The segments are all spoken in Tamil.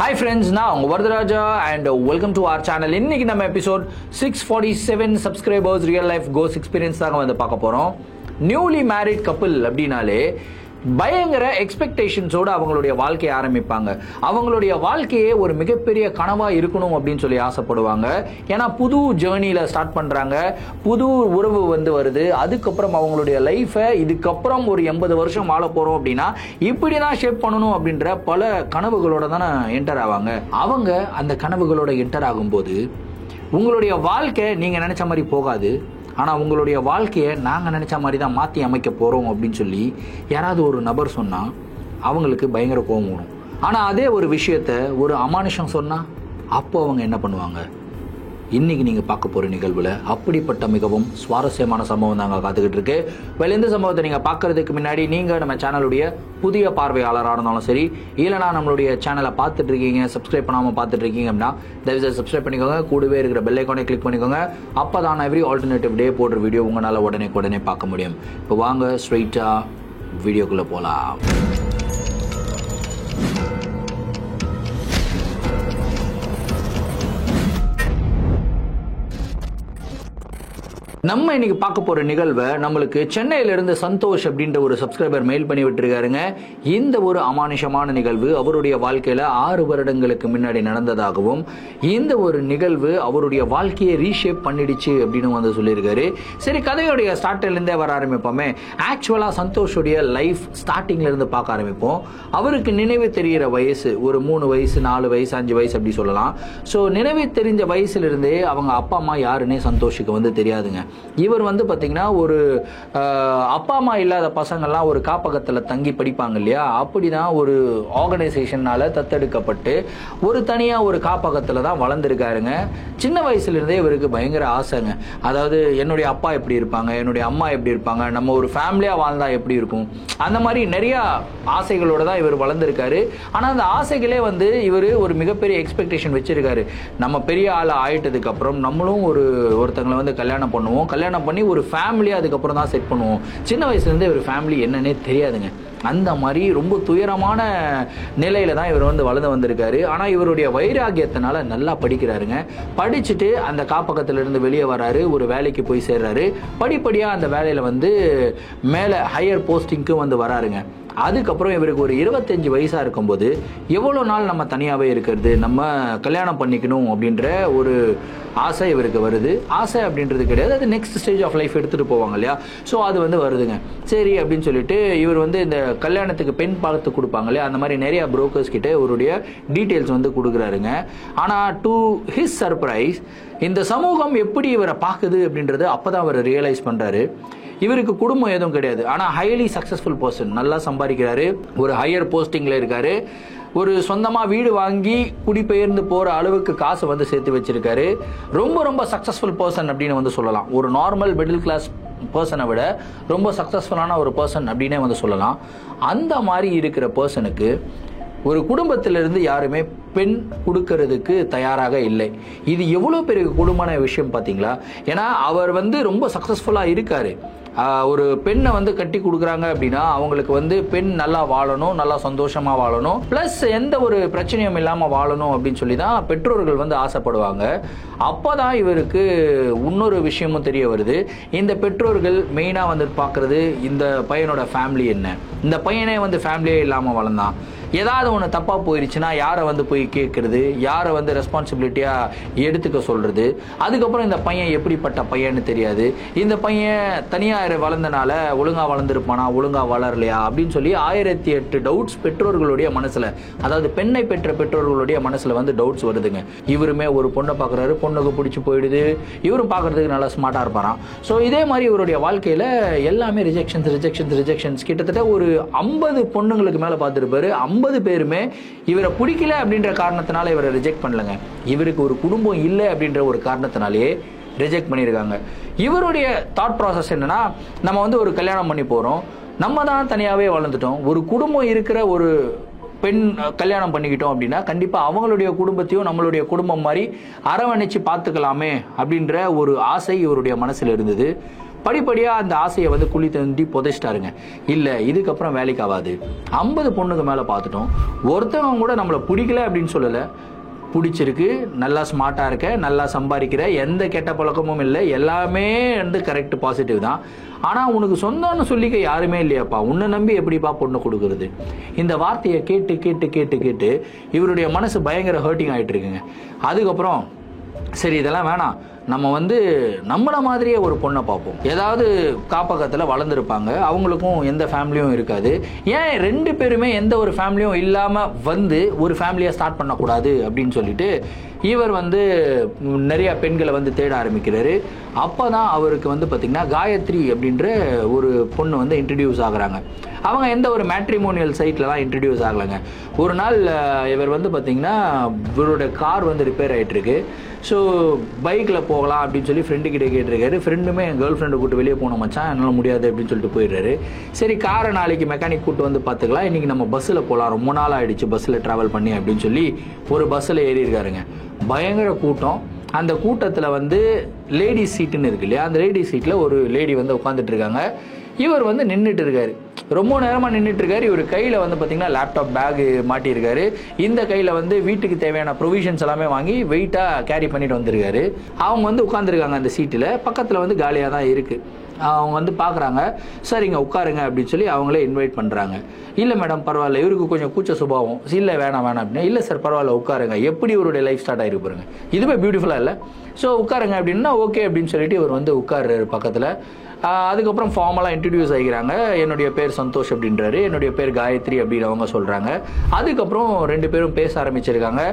Hi friends, நான் உங்க Varadaraja and welcome to our channel. இன்னைக்கு நம்ம episode 647 subscribers real life ghost experience தாங்க வந்து பார்க்க போறோம். நியூலி மேரிட் கப்பிள் அப்படினாலே பயங்கர எக்ஸ்பெக்டேஷன்ஸோடு அவங்களுடைய வாழ்க்கையை ஆரம்பிப்பாங்க. அவங்களுடைய வாழ்க்கையே ஒரு மிகப்பெரிய கனவா இருக்கணும் அப்படின்னு சொல்லி ஆசைப்படுவாங்க. ஏன்னா புது ஜேர்னியில ஸ்டார்ட் பண்றாங்க, புது உறவு வருது. அதுக்கப்புறம் அவங்களுடைய லைஃபை இதுக்கப்புறம் ஒரு 80 வருஷம் வாழ போறோம் அப்படின்னா இப்படிதான் ஷேப் பண்ணணும் அப்படின்ற பல கனவுகளோட தானே என்டர் ஆவாங்க. அவங்க அந்த கனவுகளோட என்டர் ஆகும்போது உங்களுடைய வாழ்க்கை நீங்க நினைச்ச மாதிரி போகாது. ஆனால் உங்களுடைய வாழ்க்கையை நாங்கள் நினச்ச மாதிரி தான் மாற்றி அமைக்க போகிறோம் அப்படின்னு சொல்லி யாராவது ஒரு நபர் சொன்னால் அவங்களுக்கு பயங்கர கோபம் வரும். ஆனால் அதே ஒரு விஷயத்த ஒரு அமானுஷம் சொன்னால் அப்போ அவங்க என்ன பண்ணுவாங்க? இன்னைக்கு நீங்கள் பார்க்க போகிற நிகழ்வில் அப்படிப்பட்ட மிகவும் சுவாரஸ்யமான சம்பவம் தாங்க காத்துக்கிட்டு இருக்கு. இந்த சம்பவத்தை நீங்கள் பார்க்கறதுக்கு முன்னாடி நீங்கள் நம்ம சேனலுடைய புதிய பார்வையாளராக இருந்தாலும் சரி, இல்லைனா நம்மளுடைய சேனலை பார்த்துட்டு இருக்கீங்க, சப்ஸ்கிரைப் பண்ணாமல் பார்த்துட்டு இருக்கீங்க அப்படின்னா தயவுசெய்து சப்ஸ்கிரைப் பண்ணிக்கோங்க. கூடவே இருக்கிற பெல் ஐக்கானை கிளிக் பண்ணிக்கோங்க. அப்போ தான் எவ்ரி ஆல்டர்னேட்டிவ் டே போடுற வீடியோ உங்களால் உடனே பார்க்க முடியும். இப்போ வாங்க ஸ்ட்ரெயிட்டாக வீடியோக்குள்ளே போகலாம். நம்ம இன்னைக்கு பார்க்க போற நிகழ்வை நம்மளுக்கு சென்னையிலிருந்து சந்தோஷ் அப்படின்ற ஒரு சப்ஸ்கிரைபர் மெயில் பண்ணி விட்டுருக்காருங்க. இந்த ஒரு அமானுஷமான நிகழ்வு அவருடைய வாழ்க்கையில 6 வருடங்களுக்கு முன்னாடி நடந்ததாகவும், இந்த ஒரு நிகழ்வு அவருடைய வாழ்க்கையை ரீஷேப் பண்ணிடுச்சு அப்படின்னு சொல்லியிருக்காரு. சரி, கதையுடைய ஸ்டார்ட்ல இருந்தே வர ஆரம்பிப்போமே. ஆக்சுவலா சந்தோஷுடைய லைஃப் ஸ்டார்டிங்ல இருந்து பார்க்க ஆரம்பிப்போம். அவருக்கு நினைவு தெரிகிற வயசு ஒரு 3 வயசு 4 வயசு 5 வயசு அப்படி சொல்லலாம். ஸோ நினைவு தெரிஞ்ச வயசுல இருந்தே அவங்க அப்பா அம்மா யாருன்னே சந்தோஷுக்கு தெரியாதுங்க. இவர் பார்த்தீங்கன்னா ஒரு அப்பா அம்மா இல்லாத பசங்கள்லாம் ஒரு காப்பகத்தில் தங்கி படிப்பாங்க இல்லையா, அப்படிதான் ஒரு ஆர்கனைசேஷனால தத்தெடுக்கப்பட்டு ஒரு தனியாக ஒரு காப்பகத்தில் தான் வளர்ந்துருக்காருங்க. சின்ன வயசுல இருந்தே இவருக்கு பயங்கர ஆசைங்க. அதாவது என்னுடைய அப்பா எப்படி இருப்பாங்க, என்னுடைய அம்மா எப்படி இருப்பாங்க, நம்ம ஒரு ஃபேமிலியாக வாழ்ந்தா எப்படி இருக்கும், அந்த மாதிரி நிறைய ஆசைகளோட தான் இவர் வளர்ந்துருக்காரு. ஆனால் அந்த ஆசைகளே இவர் ஒரு மிகப்பெரிய எக்ஸ்பெக்டேஷன் வச்சிருக்காரு. நம்ம பெரிய ஆள் ஆயிட்டதுக்கு அப்புறம் நம்மளும் ஒருத்தங்களை கல்யாணம் பண்ணுவோம், கல்யாணம் பண்ணி ஒரு ஃபேமிலியாக அதுக்கப்புறம் தான் செட் பண்ணுவோம். சின்ன வயசுலேருந்தே ஒரு ஃபேமிலி என்னன்னே தெரியாதுங்க. அந்த மாதிரி ரொம்ப துயரமான நிலையில தான் இவர் வளர்ந்து வந்திருக்காரு. ஆனால் இவருடைய வைராகியத்தினால நல்லா படிக்கிறாருங்க. படிச்சுட்டு அந்த காப்பகத்திலிருந்து வெளியே வராரு, ஒரு வேலைக்கு போய் சேர்றாரு. படிப்படியாக அந்த வேலையில் மேலே ஹையர் போஸ்டிங்க்கு வராருங்க. அதுக்கப்புறம் இவருக்கு ஒரு 25 வயசாக இருக்கும்போது எவ்வளோ நாள் நம்ம தனியாகவே இருக்கிறது, நம்ம கல்யாணம் பண்ணிக்கணும் அப்படின்ற ஒரு ஆசை இவருக்கு வருது. ஆசை அப்படின்றது கிடையாது, அது நெக்ஸ்ட் ஸ்டேஜ் ஆஃப் லைஃப் எடுத்துகிட்டு போவாங்க இல்லையா. ஸோ அது வருதுங்க. சரி அப்படின்னு சொல்லிட்டு இவர் இந்த கல்யாணத்துக்கு பெண் பார்த்து கொடுப்பாங்க இல்லையா, அந்த மாதிரி நிறைய புரோக்கர்ஸ் கிட்ட இவருடைய டீட்டெயில்ஸ் கொடுக்குறாருங்க. ஆனால் டு ஹிஸ் சர்ப்ரைஸ் இந்த சமூகம் எப்படி இவரை பார்க்குது அப்படின்றது அப்போ தான் அவர் ரியலைஸ் பண்ணுறாரு. இவருக்கு குடும்பம் எதுவும் கிடையாது, ஆனால் ஹைலி சக்ஸஸ்ஃபுல் பர்சன், நல்லா சம்பாதிக்கிறாரு, ஒரு ஹையர் போஸ்டிங்கில் இருக்காரு, ஒரு சொந்தமாக வீடு வாங்கி குடிபெயர்ந்து போகிற அளவுக்கு காசு சேர்த்து வச்சிருக்காரு. ரொம்ப ரொம்ப சக்ஸஸ்ஃபுல் பர்சன் அப்படின்னு சொல்லலாம். ஒரு நார்மல் மிடில் கிளாஸ் பர்சனை விட ரொம்ப சக்ஸஸ்ஃபுல்லான ஒரு பர்சன் அப்படின்னே சொல்லலாம். அந்த மாதிரி இருக்கிற பர்சனுக்கு ஒரு குடும்பத்திலிருந்து யாருமே பெண் கொடுக்கறதுக்கு தயாராக இல்லை. இது எவ்வளோ பெரிய கொடுமையான விஷயம் பார்த்தீங்களா? ஏன்னா அவர் ரொம்ப சக்ஸஸ்ஃபுல்லாக இருக்காரு. ஒரு பெண்ணை கட்டி கொடுக்குறாங்க அப்படின்னா அவங்களுக்கு பெண் நல்லா வாழணும், நல்லா சந்தோஷமாக வாழணும், ப்ளஸ் எந்த ஒரு பிரச்சனையும் இல்லாமல் வாழணும் அப்படின்னு சொல்லி தான் பெற்றோர்கள் ஆசைப்படுவாங்க. அப்போ தான் இவருக்கு இன்னொரு விஷயமும் தெரிய வருது. இந்த பெற்றோர்கள் மெயினாக பார்க்குறது இந்த பையனோட ஃபேமிலி என்ன, இந்த பையனே ஃபேமிலியே இல்லாமல் வளர்ந்தான், ஏதாவது ஒன்று தப்பாக போயிடுச்சுன்னா யாரை போய் கேட்கறது, யாரை ரெஸ்பான்சிபிலிட்டியாக எடுத்துக்க சொல்கிறது, அதுக்கப்புறம் இந்த பையன் எப்படிப்பட்ட பையன்னு தெரியாது, இந்த பையன் தனியாக வளர்ந்தனால ஒழுங்காக வளர்ந்துருப்பானா, ஒழுங்காக வளரலையா அப்படின்னு சொல்லி 1008 டவுட்ஸ் பெற்றோர்களுடைய மனசில், அதாவது பெண்ணை பெற்ற பெற்றோர்களுடைய மனசில் டவுட்ஸ் வருதுங்க. இவருமே ஒரு பொண்ணை பார்க்குறாரு, பொண்ணுக்கு பிடிச்சி போயிடுது, இவரும் பார்க்குறதுக்கு நல்லா ஸ்மார்ட்டாக இருப்பாராம். ஸோ இதே மாதிரி இவருடைய வாழ்க்கையில் எல்லாமே ரிஜெக்ஷன்ஸ் கிட்டத்தட்ட ஒரு 50 பொண்ணுங்களுக்கு மேலே பார்த்துருப்பாரு. 50 பேருமே இவரை பிடிக்கல அப்படின்ற காரணத்தினால இவரை ரிஜெக்ட் பண்ணலங்க. இவருக்கு ஒரு குடும்பம் இல்லை அப்படின்ற ஒரு காரணத்தினாலேயே ரிஜெக்ட் பண்ணியிருக்காங்க. இவருடைய தாட் ப்ராசஸ் என்னன்னா, நம்ம ஒரு கல்யாணம் பண்ணி போகிறோம், நம்ம தான் தனியாகவே வளர்ந்துட்டோம், ஒரு குடும்பம் இருக்கிற ஒரு பெண் கல்யாணம் பண்ணிக்கிட்டோம் அப்படின்னா கண்டிப்பாக அவங்களுடைய குடும்பத்தையும் நம்மளுடைய குடும்பம் மாதிரி அரவணைச்சு பார்த்துக்கலாமே அப்படின்ற ஒரு ஆசை இவருடைய மனசில் இருந்தது. படிப்படியாக அந்த ஆசையை வந்து குழி தண்டி புதைச்சிட்டாருங்க. இல்லை இதுக்கப்புறம் வேலைக்கு ஆகாது, 50 பொண்ணுக்கு மேலே பார்த்துட்டோம், ஒருத்தவங்க கூட நம்மளை பிடிக்கல அப்படின்னு சொல்லலை, பிடிச்சிருக்கு, நல்லா ஸ்மார்ட்டாக இருக்க, நல்லா சம்பாதிக்கிற, எந்த கெட்ட பழக்கமும் இல்லை, எல்லாமே வந்து கரெக்ட் பாசிட்டிவ் தான். ஆனால் உனக்கு சொந்தம்னு சொல்லிக்க யாருமே இல்லையாப்பா, உன்னை நம்பி எப்படிப்பா பொண்ணு கொடுக்குறது? இந்த வார்த்தையை கேட்டு கேட்டு கேட்டு கேட்டு இவருடைய மனசு பயங்கர ஹர்ட்டிங் ஆகிட்டு இருக்குங்க. அதுக்கப்புறம் சரி இதெல்லாம் வேணாம், நம்ம வந்து நம்மள மாதிரியே ஒரு பொண்ணை பார்ப்போம். ஏதாவது காப்பகத்தில் வளர்ந்துருப்பாங்க, அவங்களுக்கும் எந்த ஃபேமிலியும் இருக்காது, ஏன் 2 பேருமே எந்த ஒரு ஃபேமிலியும் இல்லாமல் வந்து ஒரு ஃபேமிலியை ஸ்டார்ட் பண்ணக்கூடாது அப்படின்னு சொல்லிட்டு இவர் வந்து நிறைய பெண்களை வந்து தேட ஆரம்பிக்கிறாரு. அப்போ தான் அவருக்கு வந்து பார்த்திங்கன்னா காயத்ரி அப்படின்ற ஒரு பொண்ணு வந்து இன்ட்ரடியூஸ் ஆகுறாங்க. அவங்க எந்த ஒரு மேட்ரிமோனியல் சைட்லலாம் இன்ட்ரடியூஸ் ஆகலைங்க. ஒரு நாள் இவர் வந்து பார்த்திங்கன்னா இவரோட கார் வந்து ரிப்பேர் ஆகிட்டுருக்கு. ஸோ பைக்கில் போகலாம் அப்படின்னு சொல்லி ஃப்ரெண்டு கிட்டே கேட்டிருக்காரு. ஃப்ரெண்டுமே என் கேர்ள் ஃப்ரெண்டை கூப்பிட்டு வெளியே போன மச்சான், என்னால் முடியாது அப்படின்னு சொல்லிட்டு போயிடுறாரு. சரி காரை நாளைக்கு மெக்கானிக் கூப்பிட்டு வந்து பார்த்துக்கலாம், இன்றைக்கி நம்ம பஸ்ஸில் போகலாம், ரொம்ப நாள் ஆகிடுச்சு பஸ்ஸில் ட்ராவல் பண்ணி அப்படின்னு சொல்லி ஒரு பஸ்ஸில் ஏறியிருக்காருங்க. பயங்கர கூட்டம். அந்த கூட்டத்தில் வந்து லேடிஸ் சீட்டுன்னு இருக்கு இல்லையா, அந்த லேடிஸ் சீட்டில் ஒரு லேடி வந்து உட்காந்துட்டு இருக்காங்க. இவர் வந்து நின்றுட்டு இருக்காரு, ரொம்ப நேரமாக நின்றுட்டு இருக்காரு. இவர் கையில் வந்து பார்த்திங்கன்னா லேப்டாப் பேகு மாட்டியிருக்காரு. இந்த கையில் வந்து வீட்டுக்கு தேவையான ப்ரொவிஷன்ஸ் எல்லாமே வாங்கி வெயிட்டாக கேரி பண்ணிட்டு வந்திருக்காரு. அவங்க வந்து உட்காந்துருக்காங்க அந்த சீட்டில், பக்கத்தில் வந்து காலியாக தான் இருக்குது. அவங்க வந்து பார்க்குறாங்க, சரிங்க உட்காருங்க அப்படின்னு சொல்லி அவங்களே இன்வைட் பண்ணுறாங்க. இல்லை மேடம் பரவாயில்ல, இவருக்கு கொஞ்சம் கூச்ச சுபாவம், இல்லை வேணாம் அப்படின்னா, இல்லை சார் பரவாயில்ல உட்காருங்க. எப்படி இவருடைய லைஃப் ஸ்டார்ட் ஆகிருக்கு பாருங்க, இதுவே பியூட்டிஃபுல்லாக இல்லை? ஸோ உட்காருங்க அப்படின்னா ஓகே அப்படின்னு சொல்லிட்டு இவர் வந்து உட்கார்றாரு பக்கத்தில். அதுக்கப்புறம் ஃபார்மலாக இன்ட்ரடியூஸ் ஆகிக்கிறாங்க. என்னுடைய பேர் சந்தோஷ் அப்படின்றாரு, என்னுடைய பேர் காயத்ரி அப்படின்னு அவங்க சொல்கிறாங்க. அதுக்கப்புறம் 2 பேரும் பேச ஆரம்பிச்சிருக்காங்க.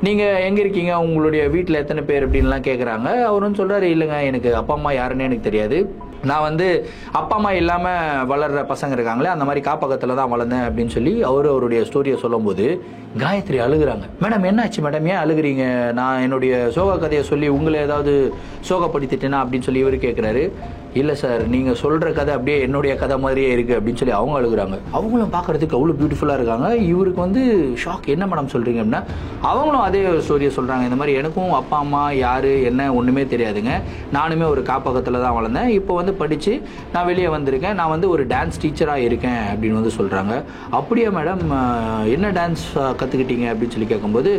நீங்கள் எங்கே இருக்கீங்க, உங்களுடைய வீட்டில் எத்தனை பேர் அப்படின்லாம் கேட்குறாங்க. அவரும் சொல்கிறாரு, இல்லைங்க எனக்கு அப்பா அம்மா யாருன்னு எனக்கு தெரியாது, நான் வந்து அப்பா அம்மா இல்லாமல் வளர்கிற பசங்க இருக்காங்களே அந்த மாதிரி காப்பகத்தில் தான் வளர்ந்தேன் அப்படின்னு சொல்லி அவருடைய ஸ்டோரியை சொல்லும்போது காயத்ரி அழுகுறாங்க. மேடம் என்னாச்சு மேடம், ஏன் அழுகுறீங்க, நான் என்னுடைய சோக கதையை சொல்லி உங்களை ஏதாவது சோகப்படுத்திட்டேனா அப்படின்னு சொல்லி இவர் கேட்குறாரு. இல்லை சார் நீங்கள் சொல்கிற கதை அப்படியே என்னுடைய கதை மாதிரியே இருக்குது அப்படின்னு சொல்லி அவங்க அழுகுறாங்க. அவங்களும் பார்க்குறதுக்கு அவ்வளோ பியூட்டிஃபுல்லாக இருக்காங்க. இவருக்கு வந்து ஷாக், என்ன மேடம் சொல்கிறீங்க அப்படின்னா, அவங்களும் அதே ஸ்டோரியை சொல்கிறாங்க. இந்த மாதிரி எனக்கும் அப்பா அம்மா யார் என்ன ஒன்றுமே தெரியாதுங்க, நானுமே ஒரு காப்பகத்தில் தான் வளர்ந்தேன், இப்போ வந்து படித்து நான் வெளியே வந்திருக்கேன், நான் வந்து ஒரு டான்ஸ் டீச்சராக இருக்கேன் அப்படின்னு வந்து சொல்கிறாங்க. அப்படியே மேடம் என்ன டான்ஸ் கற்றுக்கிட்டீங்க அப்படின்னு சொல்லி கேட்கும்போது,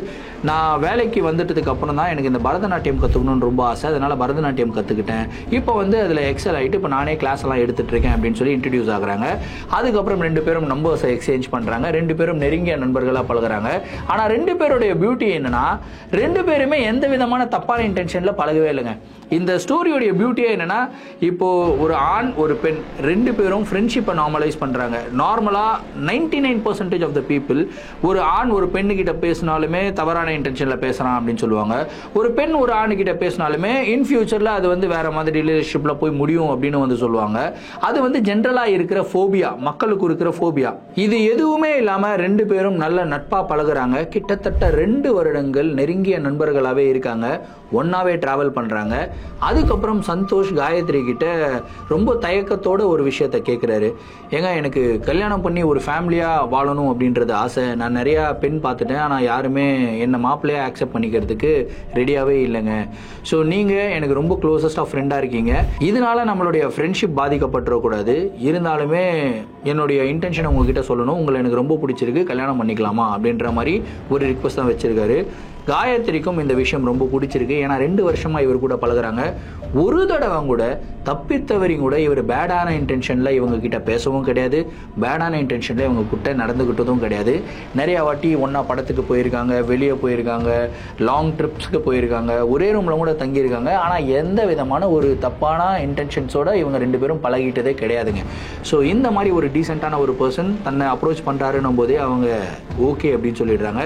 நான் வேலைக்கு வந்துட்டதுக்கு அப்புறம் தான் எனக்கு இந்த பரதநாட்டியம் கற்றுக்கணும்னு ரொம்ப ஆசை, அதனால் பரதநாட்டியம் கற்றுக்கிட்டேன், இப்போ வந்து அதில் எக்ஸல் ஆகிட்டு இப்போ நானே கிளாஸ் எல்லாம் எடுத்துட்டு இருக்கேன் அப்படின்னு சொல்லி இன்ட்ரடியூஸ் ஆகுறாங்க. அதுக்கப்புறம் 2 பேரும் நம்பர்ஸை எக்ஸ்சேஞ்ச் பண்ணுறாங்க. 2 பேரும் நெருங்கிய நண்பர்களாக பழகுறாங்க. ஆனால் 2 பேருடைய பியூட்டி என்னன்னா, 2 பேருமே எந்த விதமான தப்பான இன்டென்ஷனில் பழகவே இல்லைங்க. இந்த ஸ்டோரியோடைய பியூட்டியே என்னன்னா, இப்போ ஒரு ஆண் ஒரு பெண் 2 பேரும் ஃப்ரெண்ட்ஷிப்பை நார்மலைஸ் பண்ணுறாங்க. நார்மலாக 99% ஆஃப் த பீப்புள் ஒரு ஆண் ஒரு பெண்ணுக்கிட்ட பேசினாலுமே தவறான இன்டென்ஷனில் பேசுகிறான் அப்படின்னு சொல்லுவாங்க. ஒரு பெண் ஒரு ஆணுக்கிட்ட பேசினாலுமே இன் ஃபியூச்சரில் அது வந்து வேற மாதிரி ரிலேஷன்ஷிப்பில் போய் முடியும் அப்படின்னு வந்து சொல்லுவாங்க. அது வந்து ஜென்ரலாக இருக்கிற ஃபோபியா, மக்களுக்கு இருக்கிற ஃபோபியா. இது எதுவுமே இல்லாமல் 2 பேரும் நல்ல நட்பாக பழகுறாங்க. கிட்டத்தட்ட 2 வருடங்கள் நெருங்கிய நண்பர்களாகவே இருக்காங்க, ஒன்னாவே டிராவல் பண்ணுறாங்க. அதுக்கப்புறம் சந்தோஷ் காயத்ரி கிட்ட ரொம்ப தயக்கத்தோட ஒரு விஷயத்த கேட்குறாரு. ஏங்க எனக்கு கல்யாணம் பண்ணி ஒரு ஃபேமிலியாக வாழணும் அப்படின்றது ஆசை, நான் நிறையா பெண் பார்த்துட்டேன், ஆனால் யாருமே என்னை மாப்பிள்ளையாக ஆக்செப்ட் பண்ணிக்கிறதுக்கு ரெடியாகவே இல்லைங்க. ஸோ நீங்கள் எனக்கு ரொம்ப க்ளோசஸ்ட் ஆஃப் ஃப்ரெண்டாக இருக்கீங்க, இதனால நம்மளுடைய ஃப்ரெண்ட்ஷிப் பாதிக்கப்பட்டுறக்கூடாது, இருந்தாலுமே என்னுடைய இன்டென்ஷனை உங்ககிட்ட சொல்லணும், உங்களை எனக்கு ரொம்ப பிடிச்சிருக்கு, கல்யாணம் பண்ணிக்கலாமா அப்படின்ற மாதிரி ஒரு ரிக்வஸ்ட் தான் வச்சிருக்காரு. காயத்ரிக்கும் இந்த விஷயம் ரொம்ப பிடிச்சிருக்கு. ஏன்னா 2 வருஷமா இவர் கூட பழகுறாங்க. ஒரு தடவை கூட தப்பித்தவரையும் கூட இவர் பேடான இன்டென்ஷனில் இவங்க கிட்ட பேசவும் கிடையாது, பேடான இன்டென்ஷனில் இவங்க கிட்ட நடந்துக்கிட்டதும் கிடையாது. நிறையா வாட்டி ஒன்றா படத்துக்கு போயிருக்காங்க, வெளியே போயிருக்காங்க, லாங் ட்ரிப்ஸ்க்கு போயிருக்காங்க, ஒரே ரூமில் கூட தங்கியிருக்காங்க. ஆனால் எந்த விதமான ஒரு தப்பான இன்டென்ஷன்ஸோட இவங்க 2 பேரும் பழகிட்டதே கிடையாதுங்க. ஸோ இந்த மாதிரி ஒரு டீசெண்டான ஒரு பர்சன் தன்னை அப்ரோச் பண்ணுறாருன்னும் போதே அவங்க ஓகே அப்படின்னு சொல்லிடுறாங்க.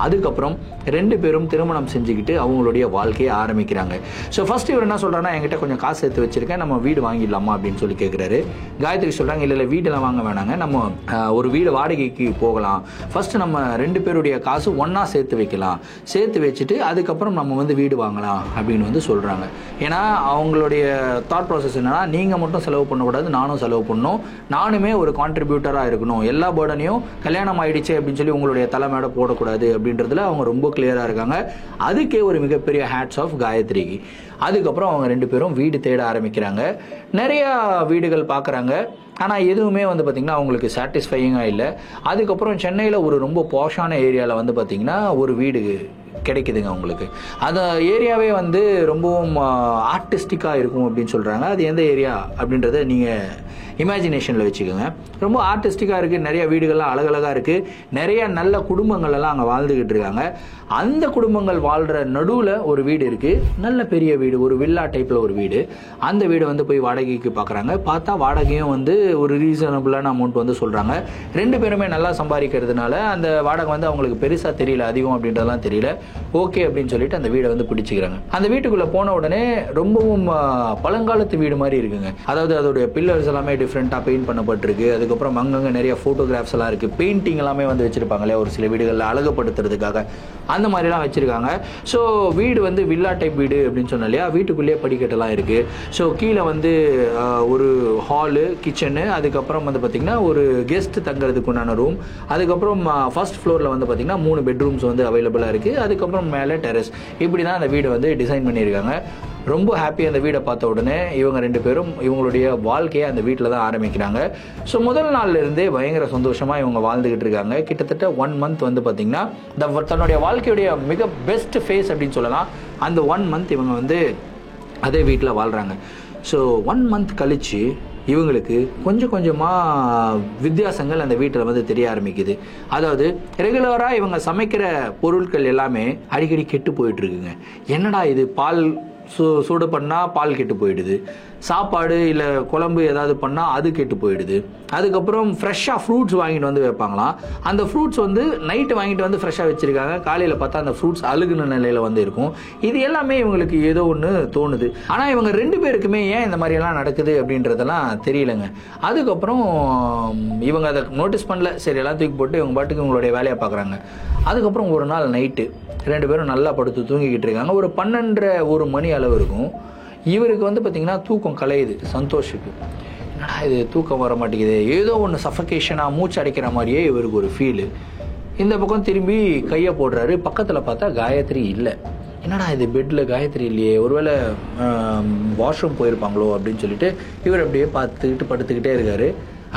அதுக்கப்புறம் 2 பேரும் திருமணம் செஞ்சுக்கிட்டு அவங்களுடைய வாழ்க்கையை ஆரம்பிக்கிறாங்க. ஸோ ஃபர்ஸ்ட் இவர் என்ன சொல்கிறாருன்னா, என்கிட்ட கொஞ்சம் காசு சேர்த்து வச்சிருக்கேன், நம்ம வீடு வாங்கிடலாமா அப்படின்னு சொல்லி கேட்குறாரு. காயத்ரி சொல்கிறாங்க, இல்லை வீடெல்லாம் வாங்க வேணாங்க, நம்ம ஒரு வீடு வாடகைக்கு போகலாம், ஃபர்ஸ்ட் நம்ம 2 பேருடைய காசு ஒன்றா சேர்த்து வைக்கலாம், சேர்த்து வச்சுட்டு அதுக்கப்புறம் நம்ம வந்து வீடு வாங்கலாம் அப்படின்னு வந்து சொல்கிறாங்க. ஏன்னா அவங்களுடைய தாட் ப்ராசஸ் என்னன்னா, நீங்கள் மட்டும் செலவு பண்ணக்கூடாது, நானும் செலவு பண்ணணும், நானுமே ஒரு கான்ட்ரிபியூட்டராக இருக்கணும், எல்லா பேர்டனையும் கல்யாணம் ஆயிடுச்சு அப்படின்னு சொல்லி உங்களுடைய தலைமையோட போடக்கூடாது அப்படின்றதுல அவங்க ரொம்ப கிளியராக இருக்காங்க. இருக்காங்க. அதுக்கே ஒரு மிகப்பெரிய ஹேட்ஸ் ஆஃப் காயத்ரிக்கு. அதுக்கப்புறம் அவங்க 2 பேரும் வீடு தேட ஆரம்பிக்கிறாங்க. நிறையா வீடுகள் பார்க்குறாங்க. ஆனால் எதுவுமே வந்து பார்த்திங்கன்னா அவங்களுக்கு சாட்டிஸ்ஃபையிங்காக இல்லை. அதுக்கப்புறம் சென்னையில் ஒரு ரொம்ப பாஷான ஏரியாவில் வந்து பார்த்திங்கன்னா ஒரு வீடு கிடைக்குதுங்க அவங்களுக்கு. அந்த ஏரியாவே வந்து ரொம்பவும் ஆர்டிஸ்டிக்காக இருக்கும் அப்படின்னு சொல்கிறாங்க. அது எந்த ஏரியா அப்படின்றத நீங்கள் இமேஜினேஷனில் வச்சுக்கோங்க. ரொம்ப ஆர்டிஸ்டிக்காக இருக்குது. நிறைய வீடுகள்லாம் அழகழகாக இருக்குது. நிறைய நல்ல குடும்பங்கள் எல்லாம் அங்கே வாழ்ந்துக்கிட்டு இருக்காங்க. அந்த குடும்பங்கள் வாழ்கிற நடுவில் ஒரு வீடு இருக்குது. நல்ல பெரிய வீடு, ஒரு வில்லா டைப்பில் ஒரு வீடு. அந்த வீடு வந்து போய் வாடகைக்கு பார்க்குறாங்க. பார்த்தா வாடகையும் வந்து ஒரு ரீசனபிளான அமௌண்ட் வந்து சொல்கிறாங்க. 2 பேருமே நல்லா சம்பாதிக்கிறதுனால அந்த வாடகை வந்து அவங்களுக்கு பெருசாக தெரியல, அதிகம் அப்படின்றதெல்லாம் தெரியல. ஓகே அப்படின்னு சொல்லிட்டு அந்த வீடை வந்து பிடிச்சிக்கிறாங்க. அந்த வீட்டுக்குள்ளே போன உடனே ரொம்பவும் பழங்காலத்து வீடு மாதிரி இருக்குங்க. அதாவது அதோடைய பில்லர்ஸ் எல்லாமே டிஃப்ரெண்ட்டாக பெயிண்ட் பண்ணப்பட்டிருக்கு. அதுக்கப்புறம் அங்கங்கே நிறைய ஃபோட்டோகிராஃப்ஸ் எல்லாம் இருக்குது. பெயிண்டிங் எல்லாமே வந்து வச்சுருப்பாங்களே ஒரு சில வீடுகளில் அழகுப்படுத்துறதுக்காக, அந்த மாதிரிலாம் வச்சுருக்காங்க. ஸோ வீடு வந்து வில்லா டைப் வீடு அப்படின்னு சொன்னோம் இல்லையா. வீட்டுக்குள்ளேயே படிக்கட்டெல்லாம் இருக்குது. ஸோ கீழே வந்து ஒரு ஹாலு, கிச்சனு, அதுக்கப்புறம் வந்து பார்த்திங்கன்னா ஒரு கெஸ்ட் தங்குறதுக்கு உண்டான ரூம், அதுக்கப்புறம் ஃபர்ஸ்ட் ஃப்ளோரில் வந்து பார்த்திங்கன்னா 3 பெட்ரூம்ஸ் வந்து அவைலபிளாக இருக்குது. அதுக்கப்புறம் மேலே டெரஸ். இப்படி தான் அந்த வீடை வந்து டிசைன் பண்ணியிருக்காங்க. ரொம்ப ஹாப்பியாக அந்த வீடை பார்த்த உடனே இவங்க 2 பேரும் இவங்களுடைய வாழ்க்கையை அந்த வீட்டில் தான் ஆரம்பிக்கிறாங்க. ஸோ முதல் நாள்லேருந்தே பயங்கர சந்தோஷமாக இவங்க வாழ்ந்துக்கிட்டு இருக்காங்க. கிட்டத்தட்ட 1 மந்த் வந்து பார்த்திங்கன்னா தன்னுடைய வாழ்க்கையுடைய மிக பெஸ்ட் ஃபேஸ் அப்படின்னு சொல்லலாம். அந்த 1 மந்த் இவங்க வந்து அதே வீட்டில் வாழ்கிறாங்க. ஸோ 1 மந்த் கழித்து இவங்களுக்கு கொஞ்சம் கொஞ்சமாக வித்தியாசங்கள் அந்த வீட்டில் வந்து தெரிய ஆரம்பிக்குது. அதாவது ரெகுலராக இவங்க சமைக்கிற பொருட்கள் எல்லாமே அடிக்கடி கெட்டு போயிட்டுருக்குங்க. என்னடா இது, பால் சூடு பண்ணால் பால் கெட்டு போயிடுது, சாப்பாடு இல்லை குழம்பு ஏதாவது பண்ணால் அது கெட்டு போயிடுது. அதுக்கப்புறம் ஃப்ரெஷ்ஷாக ஃப்ரூட்ஸ் வாங்கிட்டு வந்து வைப்பாங்களாம். அந்த ஃப்ரூட்ஸ் வந்து நைட்டு வாங்கிட்டு வந்து ஃப்ரெஷ்ஷாக வச்சுருக்காங்க. காலையில் பார்த்தா அந்த ஃப்ரூட்ஸ் அழுகுன நிலையில் வந்து இருக்கும். இது எல்லாமே இவங்களுக்கு ஏதோ ஒன்று தோணுது. ஆனால் இவங்க 2 பேருக்குமே ஏன் இந்த மாதிரியெல்லாம் நடக்குது அப்படின்றதெல்லாம் தெரியலைங்க. அதுக்கப்புறம் இவங்க அதை நோட்டீஸ் பண்ணல. சரி, எல்லாம் தூக்கி போட்டு இவங்க பாட்டுக்கு இவங்களுடைய வேலையை பார்க்குறாங்க. அதுக்கப்புறம் ஒரு நாள் நைட்டு 2 பேரும் நல்லா படுத்து தூங்கிக்கிட்டு இருக்காங்க. ஒரு 12:30 மணி அளவு இருக்கும். இவருக்கு வந்து பார்த்திங்கன்னா தூக்கம் கலையுது சந்தோஷுக்கு. என்னடா இது, தூக்கம் வர மாட்டேங்குது, ஏதோ ஒன்று சஃபகேஷனாக மூச்சு அடைக்கிற மாதிரியே இவருக்கு ஒரு ஃபீலு. இந்த பக்கம் திரும்பி கையை போடுறாரு. பக்கத்தில் பார்த்தா காயத்ரி இல்லை. என்னடா இது, பெட்டில் காயத்ரி இல்லையே, ஒருவேளை வாஷ்ரூம் போயிருப்பாங்களோ அப்படின்னு சொல்லிட்டு இவர் அப்படியே பார்த்துக்கிட்டு படுத்துக்கிட்டே இருக்காரு.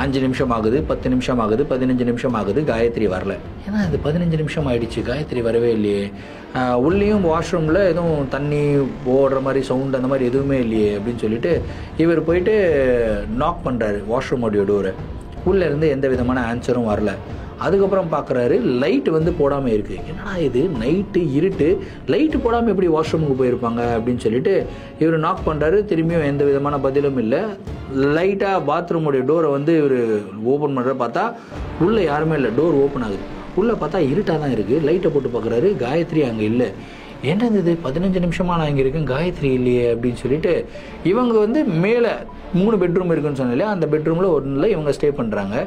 5 நிமிஷம் ஆகுது, 10 நிமிஷம் ஆகுது, 15 நிமிஷம் ஆகுது, காயத்ரி வரல. ஏன்னா இது 15 நிமிஷம் ஆயிடுச்சு, காயத்ரி வரவே இல்லையே. உள்ளேயும் வாஷ்ரூமில் எதுவும் தண்ணி ஓடுற மாதிரி சவுண்ட் அந்த மாதிரி எதுவுமே இல்லையே அப்படின்னு சொல்லிட்டு இவர் போயிட்டு நாக் பண்ணுறாரு வாஷ்ரூமோடைய டோரை. உள்ளேருந்து எந்த விதமான ஆன்சரும் வரல. அதுக்கப்புறம் பார்க்குறாரு, லைட்டு வந்து போடாமல் இருக்குது. என்னடா இது, நைட்டு இருட்டு, லைட்டு போடாமல் எப்படி வாஷ்ரூமுக்கு போயிருப்பாங்க அப்படின்னு சொல்லிட்டு இவர் நாக் பண்ணுறாரு. திரும்பியும் எந்த விதமான பதிலும் இல்லை. லைட்டாக பாத்ரூமுடைய டோரை வந்து இவர் ஓப்பன் பண்ணுற பார்த்தா உள்ளே யாருமே இல்லை. டோர் ஓப்பன் ஆகுது. உள்ளே பார்த்தா இருட்டாக தான் இருக்குது. லைட்டை போட்டு பார்க்குறாரு, காயத்ரி அங்கே இல்லை. என்னது இது, 15 நிமிஷமாக நான் இங்கே இருக்கேன், காயத்ரி இல்லையே அப்படின்னு சொல்லிட்டு இவங்க வந்து மேலே 3 பெட்ரூம் இருக்குன்னு சொன்னாலே அந்த பெட்ரூமில் ஒன்றில் இவங்க ஸ்டே பண்ணுறாங்க.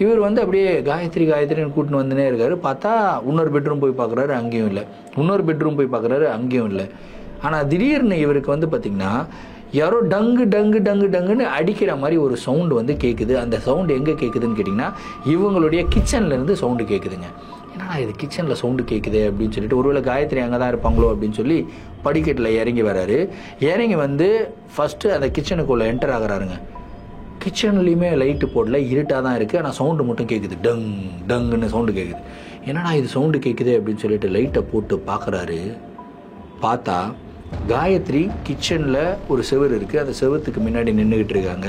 இவர் வந்து அப்படியே காயத்ரின்னு கூட்டின்னு வந்துனே இருக்காரு. பார்த்தா இன்னொரு பெட்ரூம் போய் பார்க்குறாரு, அங்கேயும் இல்லை. இன்னொரு பெட்ரூம் போய் பார்க்குறாரு, அங்கேயும் இல்லை. ஆனால் திடீர்னு இவருக்கு வந்து பார்த்திங்கன்னா யாரோ டங்கு டங்கு டங்கு டங்குன்னு அடிக்கிற மாதிரி ஒரு சவுண்டு வந்து கேட்குது. அந்த சவுண்டு எங்கே கேட்குதுன்னு கேட்டிங்கன்னா இவங்களுடைய கிச்சன்லேருந்து சவுண்டு கேட்குதுங்க. ஏன்னா இது கிச்சனில் சவுண்டு கேட்குது அப்படின்னு சொல்லிட்டு ஒருவேளை காயத்ரி அங்கே தான் இருப்பாங்களோ அப்படின்னு சொல்லி படிக்கட்டில் இறங்கி வராரு. இறங்கி வந்து ஃபஸ்ட்டு அந்த கிச்சனுக்குள்ளே என்டர் ஆகிறாருங்க. கிச்சன்லேயுமே லைட்டு போடல, இருட்டாக தான் இருக்குது. ஆனால் சவுண்டு மட்டும் கேட்குது, டங் டங்குன்னு சவுண்டு கேட்குது. என்னடா இது சவுண்டு கேட்குது அப்படின்னு சொல்லிட்டு லைட்டை போட்டு பார்க்குறாரு. பார்த்தா காயத்ரி கிச்சனில் ஒரு செவர் இருக்குது. அந்த செவத்துக்கு முன்னாடி நின்றுக்கிட்டு இருக்காங்க.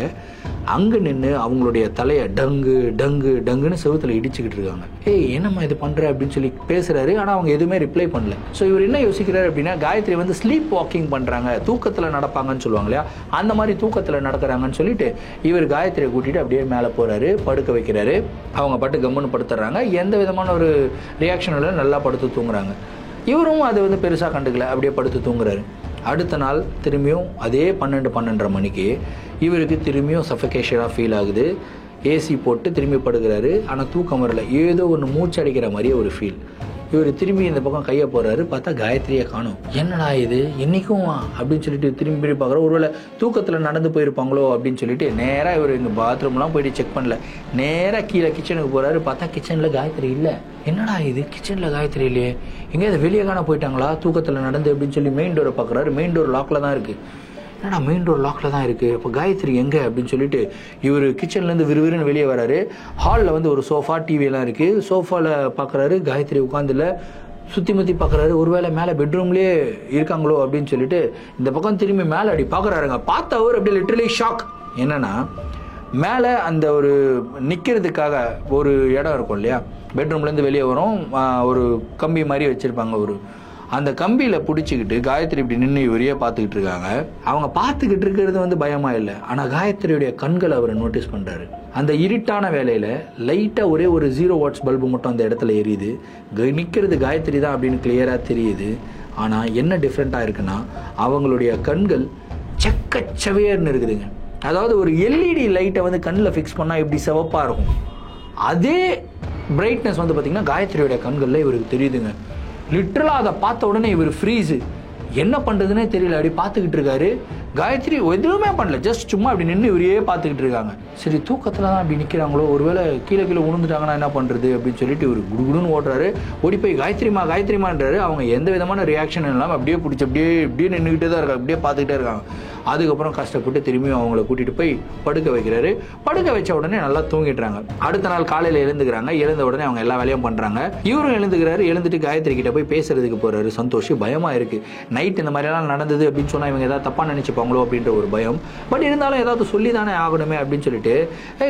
அங்கே நின்று அவங்களுடைய தலையை டங்கு டங்கு டங்குன்னு செவத்தில் இடிச்சுக்கிட்டு இருக்காங்க. ஏய் என்னம்மா இது பண்ணுற அப்படின்னு சொல்லி பேசுகிறாரு. ஆனால் அவங்க எதுவுமே ரிப்ளை பண்ணல. ஸோ இவர் என்ன யோசிக்கிறாரு அப்படின்னா, காயத்ரி வந்து ஸ்லீப் வாக்கிங் பண்ணுறாங்க, தூக்கத்தில் நடப்பாங்கன்னு சொல்லுவாங்க இல்லையா, அந்த மாதிரி தூக்கத்தில் நடக்கிறாங்கன்னு சொல்லிட்டு இவர் காயத்ரியை கூட்டிகிட்டு அப்படியே மேலே போகிறாரு, படுக்க வைக்கிறாரு. அவங்க பட்டு கம்முன்னு படுத்துடுறாங்க. எந்த விதமான ஒரு ரியாக்ஷன் இல்லை, நல்லா படுத்து தூங்குறாங்க. இவரும் அது வந்து பெருசாக கண்டுக்கல, அப்படியே படுத்து தூங்குறாரு. அடுத்த நாள் திரும்பியும் அதே 12-12:30 மணிக்கு இவருக்கு திரும்பியும் சஃபகேஷனாக ஃபீல் ஆகுது. ஏசி போட்டு திரும்பி படுக்கிறாரு. ஆனால் தூக்கம் வரல. ஏதோ ஒன்று மூச்சு அடிக்கிற மாதிரியே ஒரு ஃபீல். இவர் திரும்பி இந்த பக்கம் கையை போடுறாரு, பார்த்தா காயத்ரியை காணும். என்னடா இது இன்னைக்கும் அப்படின்னு சொல்லிட்டு திரும்பி பார்க்குற, ஒருவேளை தூக்கத்தில் நடந்து போயிருப்பாங்களோ அப்படின்னு சொல்லிட்டு நேராக இவர் இங்கே பாத்ரூம்லாம் போயிட்டு செக் பண்ணல, நேராக கீழே கிச்சனுக்கு போகிறாரு. பார்த்தா கிச்சனில் காயத்ரி இல்லை. என்னடா இது கிச்சனில் காயத்ரி இல்லையே, எங்கேயாவது வெளியே காண போயிட்டாங்களா தூக்கத்தில் நடந்து அப்படின்னு சொல்லி மெயின் டோரை பார்க்குறாரு. மெயின் டோர் லாக்கில் தான் இருக்குது. என்னடா மெயின் டோர் லாக்கில் தான் இருக்குது, அப்போ காயத்ரி எங்கே அப்படின்னு சொல்லிட்டு இவர் கிச்சன்லேருந்து விறுவிறுன்னு வெளியே வராரு. ஹாலில் வந்து ஒரு சோஃபா டிவியெல்லாம் இருக்குது. சோஃபாவில் பார்க்குறாரு, காயத்ரி உட்காந்துல சுற்றி முற்றி பார்க்குறாரு. ஒருவேளை மேலே பெட்ரூம்லேயே இருக்காங்களோ அப்படின்னு சொல்லிட்டு இந்த பக்கம் திரும்பி மேலே அப்படி பார்க்குறாருங்க. பார்த்த அவர் அப்படியே லிட்டரலி ஷாக். என்னன்னா மேலே அந்த ஒரு நிற்கிறதுக்காக ஒரு இடம் இருக்கும் இல்லையா, பெட்ரூம்லேருந்து வெளியே வரும், ஒரு கம்பி மாதிரி வச்சுருப்பாங்க. அந்த கம்பியில் பிடிச்சிக்கிட்டு காயத்ரி இப்படி நின்று இவரையே பார்த்துக்கிட்டு இருக்காங்க. அவங்க பார்த்துக்கிட்டு இருக்கிறது வந்து பயமாக இல்லை, ஆனால் காயத்ரியுடைய கண்களை அவர் நோட்டீஸ் பண்ணுறாரு. அந்த இருட்டான வேலையில் லைட்டாக ஒரே ஒரு 0 வாட்ஸ் பல்பு மட்டும் அந்த இடத்துல எரியுது. நிற்கிறது காயத்ரி தான் அப்படின்னு கிளியராக தெரியுது. ஆனால் என்ன டிஃப்ரெண்ட்டாக இருக்குன்னா அவங்களுடைய கண்கள் செக்கச்சவையர்னு இருக்குதுங்க. அதாவது ஒரு எல்இடி லைட்டை வந்து கண்ணில் ஃபிக்ஸ் பண்ணால் எப்படி சிவப்பாக இருக்கும், அதே பிரைட்னஸ் வந்து பார்த்திங்கன்னா காயத்ரியோடைய கண்களில் இவருக்கு தெரியுதுங்க. லிட்டரலாக அதை பார்த்த உடனே இவர் ஃப்ரீஸு, என்ன பண்ணுறதுனே தெரியல. அப்படி பார்த்துக்கிட்டு இருக்காரு. காயத்ரி எதுவுமே பண்ணல, ஜஸ்ட் சும்மா அப்படி நின்று இவரையே பார்த்துக்கிட்டு இருக்காங்க. சரி தூக்கத்தில் தான் அப்படி நிற்கிறாங்களோ, ஒருவேளை கீழே விழுந்துட்டாங்கன்னா என்ன பண்ணுறது அப்படின்னு சொல்லிட்டு இவர் குடுகுடுன்னு ஓடுறாரு. ஓடி போய் காயத்ரிமான்றாரு. அவங்க எந்த விதமான ரியாக்ஷன் இல்லாமல் அப்படியே பிடிச்சி அப்படியே நின்றுக்கிட்டே தான் இருக்காங்க, அப்படியே பார்த்துக்கிட்டே இருக்காங்க. அதுக்கப்புறம் கஷ்டப்பட்டு திரும்பியும் அவங்கள கூட்டிகிட்டு போய் படுக்க வைக்கிறாரு. படுக்க வச்ச உடனே நல்லா தூங்கிடுறாங்க. அடுத்த நாள் காலையில் எழுந்துக்கிறாங்க. எழுந்த உடனே அவங்க எல்லா வேலையும் பண்ணுறாங்க. இவரும் எழுந்துக்கிறாரு. எழுந்துட்டு காயத்ரி கிட்ட போய் பேசுறதுக்கு போறாரு. சந்தோஷ் பயமாக இருக்குது, நைட் இந்த மாதிரிலாம் நடந்தது அப்படின்னு சொன்னால் இவங்க ஏதாவது தப்பாக நினச்சிப்பாங்களோ அப்படின்ற ஒரு பயம். பட் இருந்தாலும் ஏதாவது சொல்லி தானே ஆகணுமே அப்படின்னு சொல்லிட்டு,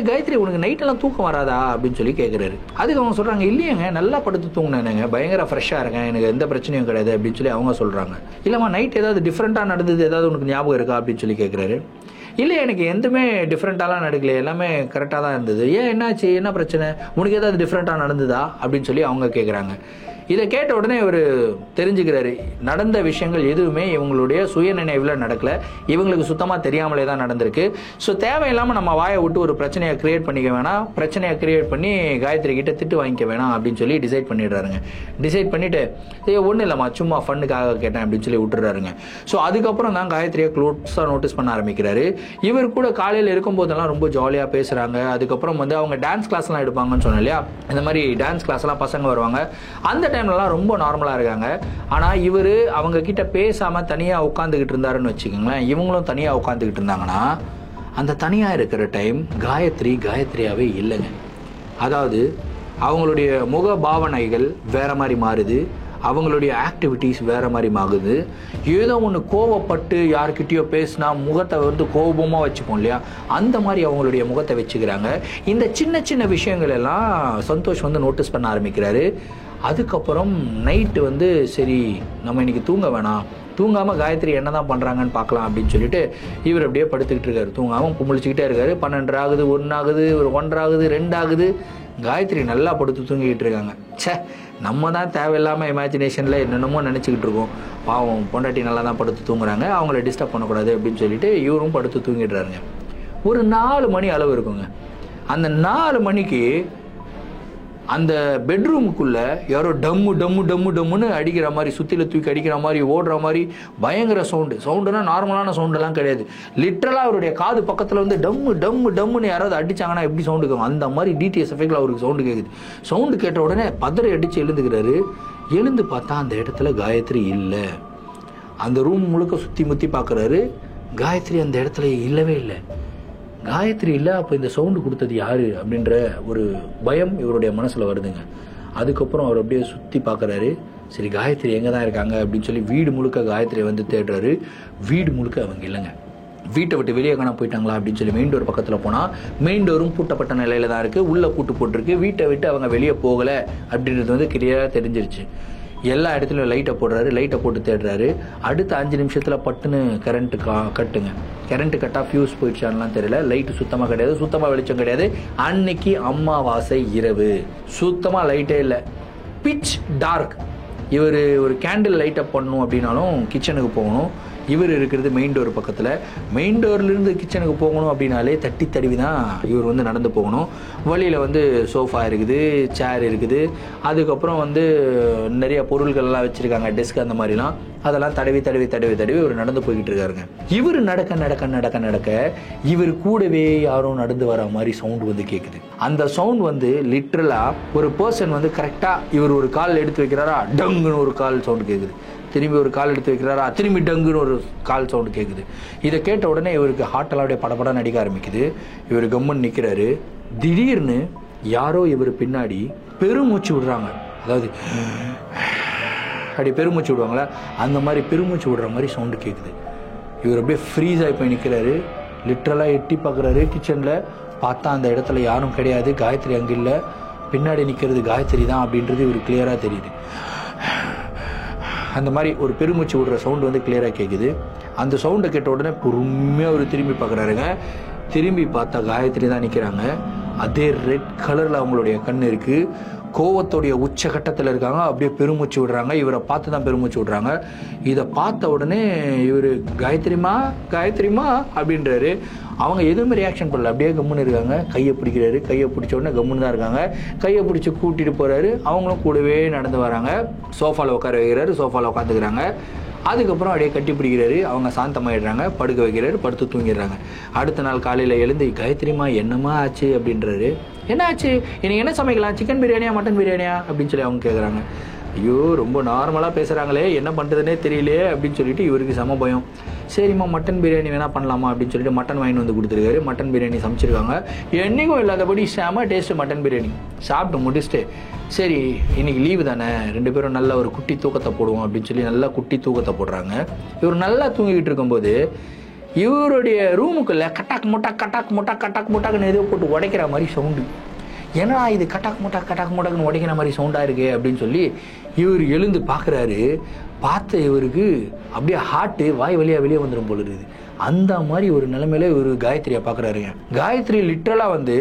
காயத்ரி உனக்கு நைட்டெல்லாம் தூக்கம் வராதா அப்படின்னு சொல்லி கேட்குறாரு. அதுக்கு அவங்க சொல்கிறாங்க, இல்லையங்க நல்லா படுத்து தூங்கினேங்க, பயங்கர ஃப்ரெஷ்ஷாக இருக்கேன், எனக்கு எந்த பிரச்சனையும் கிடையாது அப்படின்னு சொல்லி அவங்க சொல்கிறாங்க. இல்லைம்மா நைட் ஏதாவது டிஃப்ரெண்ட்டாக நடந்தது, ஏதாவது உனக்கு ஞாபகம் இருக்கா அப்படின்னு சொல்லி கேட்குறாரு. இல்லை எனக்கு எதுவுமே டிஃப்ரெண்ட்டாலாம் நடக்கல, எல்லாமே கரெக்டாக தான் இருந்தது. ஏன் என்னாச்சு, என்ன பிரச்சனை, உனக்கு ஏதாவது டிஃப்ரெண்ட்டாக நடந்ததா அப்படின்னு சொல்லி அவங்க கேட்குறாங்க. இதை கேட்ட உடனே இவர் தெரிஞ்சுக்கிறாரு, நடந்த விஷயங்கள் எதுவுமே இவங்களுடைய சுய நினைவில் நடக்கல, இவங்களுக்கு சுத்தமாக தெரியாமலே தான் நடந்திருக்கு. ஸோ தேவையில்லாமல் நம்ம வாயை விட்டு ஒரு பிரச்சனையை கிரியேட் பண்ணிக்க வேணாம், பிரச்சனையை கிரியேட் பண்ணி காயத்ரி கிட்ட திட்டு வாங்கிக்க வேணாம் அப்படின்னு சொல்லி டிசைட் பண்ணிடுறாருங்க. டிசைட் பண்ணிவிட்டு ஒன்றும் இல்லைம்மா சும்மா ஃபண்ணுக்காக கேட்டேன் அப்படின்னு சொல்லி விட்டுறாருங்க. ஸோ அதுக்கப்புறம் தான் காயத்ரியை க்ளோஸாக நோட்டீஸ் பண்ண ஆரம்பிக்கிறாரு. இவர் கூட காலையில் இருக்கும்போதெல்லாம் ரொம்ப ஜாலியாக பேசுகிறாங்க. அதுக்கப்புறம் வந்து அவங்க டான்ஸ் கிளாஸ்லாம் எடுப்பாங்கன்னு சொன்னேன் இல்லையா, இந்த மாதிரி டான்ஸ் கிளாஸ்லாம் பசங்க வருவாங்க. அந்த டைம்லலாம் ரொம்ப நார்மலாக இருக்காங்க. ஆனால் இவர் அவங்க கிட்ட பேசாமல் தனியாக உட்காந்துக்கிட்டு இருந்தாருன்னு வச்சுக்கோங்களேன். இவங்களும் தனியாக உட்காந்துக்கிட்டு இருந்தாங்கன்னா அந்த தனியாக இருக்கிற டைம் காயத்ரியாகவே இல்லைங்க. அதாவது அவங்களுடைய முக பாவனைகள் வேற மாதிரி மாறுது, அவங்களுடைய ஆக்டிவிட்டீஸ் வேறு மாதிரி ஆகுது. ஏதோ ஒன்று கோவப்பட்டு யார்கிட்டயோ பேசினா முகத்தை வந்து கோபமாக வச்சுப்போம் இல்லையா, அந்த மாதிரி அவங்களுடைய முகத்தை வச்சுக்கிறாங்க. இந்த சின்ன சின்ன விஷயங்கள் எல்லாம் சந்தோஷ் வந்து நோட்டீஸ் பண்ண ஆரம்பிக்கிறாரு. அதுக்கப்புறம் நைட்டு வந்து சரி நம்ம இன்னைக்கு தூங்க வேணாம், தூங்காமல் காயத்ரி என்ன தான் பண்ணுறாங்கன்னு பார்க்கலாம் அப்படின்னு சொல்லிட்டு இவர் அப்படியே படுத்துக்கிட்டு இருக்காரு. தூங்காமல் முழிச்சுக்கிட்டே இருக்காரு. 12 ஆகுது, 1 ஆகுது, ஒரு 1:30 ஆகுது, 2 ஆகுது. காயத்ரி நல்லா படுத்து தூங்கிக்கிட்டு இருக்காங்க. நம்ம தான் தேவையில்லாமல் இமேஜினேஷனில் என்னென்னமோ நினச்சிக்கிட்டு இருக்கோம். பாவம் பொண்டாட்டி நல்லா தான் படுத்து தூங்குறாங்க, அவங்கள டிஸ்டர்ப் பண்ணக்கூடாது அப்படின்னு சொல்லிட்டு இவரும் படுத்து தூங்கிடுறாருங்க. ஒரு 4 மணி அளவு இருக்குங்க. அந்த 4 மணிக்கு அந்த பெட்ரூமுக்குள்ளே யாரோ டம்மு டம்மு டம்மு டம்முன்னு அடிக்கிற மாதிரி, சுற்றில தூக்கி அடிக்கிற மாதிரி, ஓடுற மாதிரி பயங்கர சவுண்டுனா நார்மலான சவுண்டெல்லாம் கிடையாது. லிட்டரலாக அவருடைய காது பக்கத்தில் வந்து டம்மு டம்மு டம்முன்னு யாராவது அடித்தாங்கன்னா எப்படி சவுண்டு கேட்கும், அந்த மாதிரி டிடிஎஸ் எஃபெக்டில் அவருக்கு சவுண்டு கேட்குது. சவுண்டு கேட்ட உடனே பதறி அடித்து எழுந்துக்கிறாரு. எழுந்து பார்த்தா அந்த இடத்துல காயத்ரி இல்லை. அந்த ரூம் முழுக்க சுற்றி முற்றி பார்க்குறாரு. காயத்ரி அந்த இடத்துல இல்லவே இல்லை. காயத்ரி இல்லை, அப்போ இந்த சவுண்டு கொடுத்தது யாரு அப்படின்ற ஒரு பயம் இவருடைய மனசில் வருதுங்க. அதுக்கப்புறம் அவர் அப்படியே சுற்றி பார்க்குறாரு. சரி காயத்ரி எங்கே தான் இருக்காங்க அப்படின்னு சொல்லி வீடு முழுக்க காயத்ரியை வந்து தேடுறாரு. வீடு முழுக்க அவங்க இல்லைங்க. வீட்டை விட்டு வெளியே காண போயிட்டாங்களா அப்படின்னு சொல்லி மெயின் டோர் பக்கத்தில் போனால் மெயின் டோரும் பூட்டப்பட்ட நிலையில தான் இருக்குது, உள்ளே பூட்டு போட்டிருக்கு. வீட்டை விட்டு அவங்க வெளியே போகலை அப்படின்றது வந்து கிளியராக தெரிஞ்சிருச்சு. எல்லா இடத்துலையும் லைட்டை போடுறாரு. லைட்டை போட்டு தேடுறாரு. அடுத்த 5 நிமிஷத்தில் பட்டுன்னு கரண்ட்டு கட்டுங்க. கரண்ட்டு கட்டாக ஃபியூஸ் போயிடுச்சான்லாம் தெரியல. லைட்டு சுத்தமாக கிடையாது, சுத்தமாக வெளிச்சம் கிடையாது. அன்னைக்கு அமாவாசை இரவு, சுத்தமாக லைட்டே இல்லை, பிச் டார்க். இவர் ஒரு கேண்டில் லைட்டை பண்ணணும் அப்படின்னாலும் கிச்சனுக்கு போகணும். இவர் இருக்கிறது மெயின் டோர் பக்கத்தில். மெயின் டோர்லேருந்து கிச்சனுக்கு போகணும் அப்படின்னாலே தட்டி தடவி தான் இவர் வந்து நடந்து போகணும். வழியில் வந்து சோஃபா இருக்குது, சேர் இருக்குது, அதுக்கப்புறம் வந்து நிறைய பொருள்கள்லாம் வச்சுருக்காங்க, டெஸ்க் அந்த மாதிரிலாம். அதெல்லாம் தடவி தடவி தடவி தடவி இவர் நடந்து போய்கிட்டு இருக்காருங்க. இவர் நடக்க நடக்க நடக்க நடக்க இவர் கூடவே யாரும் நடந்து வர மாதிரி சவுண்ட் வந்து கேட்குது. அந்த சவுண்ட் வந்து லிட்ரலா ஒரு பர்சன் வந்து கரெக்டா இவர் ஒரு கால் எடுத்து வைக்கிறாரா, டங்குன்னு ஒரு கால் சவுண்ட் கேட்குது. திரும்பி ஒரு கால் எடுத்து வைக்கிறாரா, திரும்பி டங்குன்னு ஒரு கால் சவுண்டு கேட்குது. இதை கேட்ட உடனே இவருக்கு ஹார்ட்டெல்லாம் அப்படியே படப்படம் நடிக்க ஆரம்பிக்குது. இவர் கம்மன் நிற்கிறாரு. திடீர்னு யாரோ இவர் பின்னாடி பெருமூச்சு விடுறாங்க. அதாவது அப்படி பெருமூச்சு விடுவாங்களா, அந்த மாதிரி பெருமூச்சு விடுற மாதிரி சவுண்டு கேட்குது. இவர் அப்படியே ஃப்ரீஸ் ஆகி போய் நிற்கிறாரு. லிட்ரலாக எட்டி பார்க்குறாரு. கிச்சனில் பார்த்தா அந்த இடத்துல யாரும் கிடையாது, காயத்ரி அங்கே இல்லை. பின்னாடி நிற்கிறது காயத்ரி தான் அப்படின்றது இவர் கிளியராக தெரியுது. அந்த மாதிரி ஒரு பெருமூச்சு விடுற சவுண்டு வந்து கிளியராக கேட்குது. அந்த சவுண்டை கேட்ட உடனே பொறுமையாக அவர் திரும்பி பார்க்குறாருங்க. திரும்பி பார்த்தா காயத்ரி தான் நிற்கிறாங்க. அதே ரெட் கலரில் அவங்களுடைய கண் இருக்குது. கோவத்தோடைய உச்சகட்டத்தில் இருக்காங்க. அப்படியே பெருமூச்சு விடுறாங்க. இவரை பார்த்து தான் பெருமூச்சு விடுறாங்க. இதை பார்த்த உடனே இவர் காயத்ரிமா காயத்ரிமா அப்படின்றாரு. அவங்க எதுவுமே ரியாக்ஷன் பண்ணல, அப்படியே கம்முன்னு இருக்காங்க. கையை பிடிக்கிறாரு. கையை பிடிச்ச உடனே கம்முன்னு தான் இருக்காங்க. கையை பிடிச்சி கூட்டிகிட்டு போகிறாரு. அவங்களும் கூடவே நடந்து வராங்க. சோஃபாவில் உட்கார வைக்கிறாரு. சோஃபாவில் உட்காந்துக்கிறாங்க. அதுக்கப்புறம் அப்படியே கட்டி பிடிக்கிறாரு. அவங்க சாந்தமாயிடுறாங்க. படுக்க வைக்கிறாரு. படுத்து தூங்கிடுறாங்க. அடுத்த நாள் காலையில் எழுந்து காயத்ரிமா என்னம்மா ஆச்சு அப்படின்றாரு. என்ன ஆச்சு, இன்னைக்கு என்ன சமைக்கலாம், சிக்கன் பிரியாணியா மட்டன் பிரியாணியா அப்படின்னு சொல்லி அவங்க கேட்குறாங்க. ஐயோ ரொம்ப நார்மலாக பேசுகிறாங்களே, என்ன பண்ணுறதுனே தெரியலையே அப்படின்னு சொல்லிட்டு இவருக்கு செம பயம். சரிம்மா மட்டன் பிரியாணி வேணால் பண்ணலாமா அப்படின்னு சொல்லிட்டு மட்டன் வாங்கி வந்து கொடுத்துருக்காரு. மட்டன் பிரியாணி சமைச்சிருக்காங்க. என்றைக்கும் இல்லாதபடி செம டேஸ்ட்டு மட்டன் பிரியாணி சாப்பிட்டு முடிச்சுட்டு, சரி இன்னைக்கு லீவு தானே, 2 பேரும் நல்ல ஒரு குட்டி தூக்கத்தை போடுவோம் அப்படின்னு சொல்லி நல்லா குட்டி தூக்கத்தை போடுறாங்க. இவர் நல்லா தூங்கிக்கிட்டு இருக்கும்போது இவருடைய ரூமுக்குள்ள கட்டாக் முட்டாக்குன்னு எதோ போட்டு உடைக்கிற மாதிரி சவுண்டு. ஏன்னா இது கட்டாக் முட்டாக்குன்னு உடைக்கிற மாதிரி சவுண்டாக இருக்கு அப்படின்னு சொல்லி இவர் எழுந்து பார்க்குறாரு. பார்த்த இவருக்கு அப்படியே ஹார்ட்டு வாய் வழியாக வெளியே வந்துடும் போல இருக்குது. அந்த மாதிரி ஒரு நிலைமையில இவர் காயத்ரியை பார்க்குறாருங்க. காயத்ரி லிட்ரலாக வந்து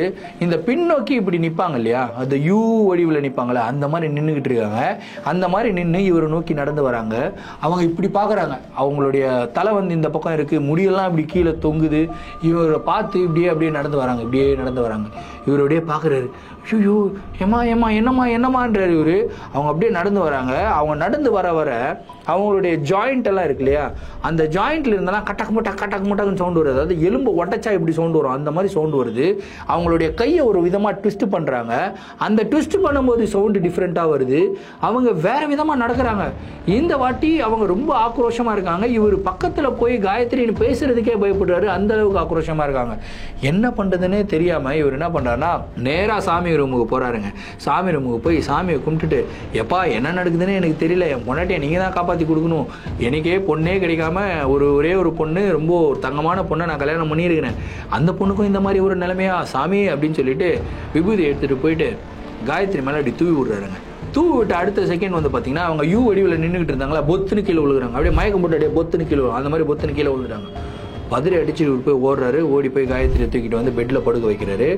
இந்த பின்னோக்கி இப்படி நிற்பாங்க இல்லையா, அந்த யூ வடிவில் நிற்பாங்களே, அந்த மாதிரி நின்றுக்கிட்டு இருக்காங்க. அந்த மாதிரி நின்று இவரை நோக்கி நடந்து வராங்க. அவங்க இப்படி பார்க்குறாங்க. அவங்களுடைய தலை வந்து இந்த பக்கம் இருக்குது, முடியெல்லாம் இப்படி கீழே தொங்குது. இவரை பார்த்து அப்படியே நடந்து வராங்க. இப்படியே நடந்து வராங்க. இவர் அப்படியே பார்க்குறாரு. ஐயோ என்னம்மான்றாரு இவர். அவங்க அப்படியே நடந்து வராங்க. அவங்க நடந்து வர அவங்களுடைய ஜாயிண்ட் எல்லாம் இருக்கு இல்லையா, அந்த ஜாயிண்ட்ல இருந்தெல்லாம் கட்டக் முட்டாக்குன்னு சவுண்டு வருது. அதாவது எலும்பு உடச்சா இப்படி சவுண்டு வரும், அந்த மாதிரி சவுண்டு வருது. அவங்களுடைய கையை ஒரு விதமாக ட்விஸ்ட் பண்ணுறாங்க. அந்த ட்விஸ்ட் பண்ணும்போது சவுண்டு டிஃப்ரெண்ட்டாக வருது. அவங்க வேற விதமாக நடக்கிறாங்க. இந்த வாட்டி அவங்க ரொம்ப ஆக்ரோஷமாக இருக்காங்க. இவர் பக்கத்தில் போய் காயத்ரின்னு பேசுறதுக்கே பயப்படுறாரு. அந்த அளவுக்கு ஆக்ரோஷமாக இருக்காங்க. என்ன பண்ணுறதுன்னே தெரியாமல் இவர் என்ன பண்ணுறாருன்னா நேராக சாமி ரூமுக்கு போகிறாருங்க. சாமி ரூமுக்கு போய் சாமியை கும்பிட்டுட்டு, எப்பா என்ன நடக்குதுன்னு எனக்கு தெரியல, என் பொண்டாட்டியை நீங்கள் தான் காப்பாற்றி கொடுக்கணும். எனக்கே பொண்ணே கிடைக்காம ஒரே ஒரு பொண்ணு, ரொம்ப தங்கமான பொண்ணை நான் கல்யாணம் பண்ணியிருக்கிறேன். அந்த பொண்ணுக்கும் இந்த மாதிரி ஒரு நிலைமையா சாமி அப்படின்னு சொல்லிட்டு விபூதி எடுத்துகிட்டு போயிட்டு காயத்ரி மேலே அப்படி தூவி விடுறாருங்க. தூவி விட்டு அடுத்த செகண்ட் வந்து பார்த்தீங்கன்னா அவங்க யூ வடிவில் நின்றுக்கிட்டு இருந்தாங்களா, பொத்துன்னு கீழே விழுகிறாங்க. அப்படியே மயக்கம் போட்டு அப்படியே பொத்துன்னு கீழே, அந்த மாதிரி பொத்துன்னு கீழே விழுந்துட்டாங்க. பதறி அடிச்சுட்டு போய் ஓடுறாரு. ஓடி போய் காயத்ரியை தூக்கிட்டு வந்து பெட்டில் படுக்க வைக்கிறாரு.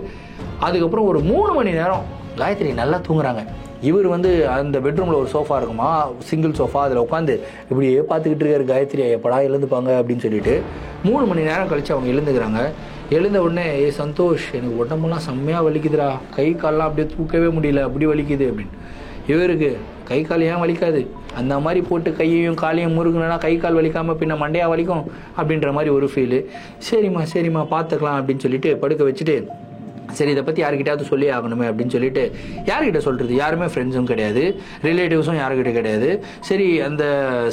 அதுக்கப்புறம் ஒரு 3 மணி நேரம் காயத்ரி நல்லா தூங்குறாங்க. இவர் வந்து அந்த பெட்ரூமில் ஒரு சோஃபா இருக்குமா, சிங்கிள் சோஃபா, அதில் உட்காந்து இப்படியே பார்த்துக்கிட்டு இருக்காரு காயத்ரியை, எப்படா எழுந்துப்பாங்க அப்படின்னு சொல்லிட்டு. 3 மணி நேரம் கழித்து அவங்க எழுந்துக்கிறாங்க. எழுந்த உடனே சந்தோஷ் எனக்கு உடம்புலாம் செம்மையாக வலிக்குதுடா, கை கால்லாம் அப்படியே தூக்கவே முடியல, அப்படி வலிக்குது அப்படின்னு. இவருக்கு கை கால் ஏன் வலிக்காது, அந்த மாதிரி போட்டு கையையும் காலையும் முறுக்குனா கை கால் வலிக்காமல் பின்ன மண்டையா வலிக்கும் அப்படின்ற மாதிரி ஒரு ஃபீலு. சரிம்மா பார்த்துக்கலாம் அப்படின்னு சொல்லிட்டு படுக்க வச்சுட்டு, சரி இதை பற்றி யார்கிட்டயாவது சொல்லி ஆகணுமே அப்படின்னு சொல்லிட்டு யார்கிட்ட சொல்கிறது, யாருமே ஃப்ரெண்ட்ஸும் கிடையாது, ரிலேட்டிவ்ஸும் யாருக்கிட்ட கிடையாது. சரி அந்த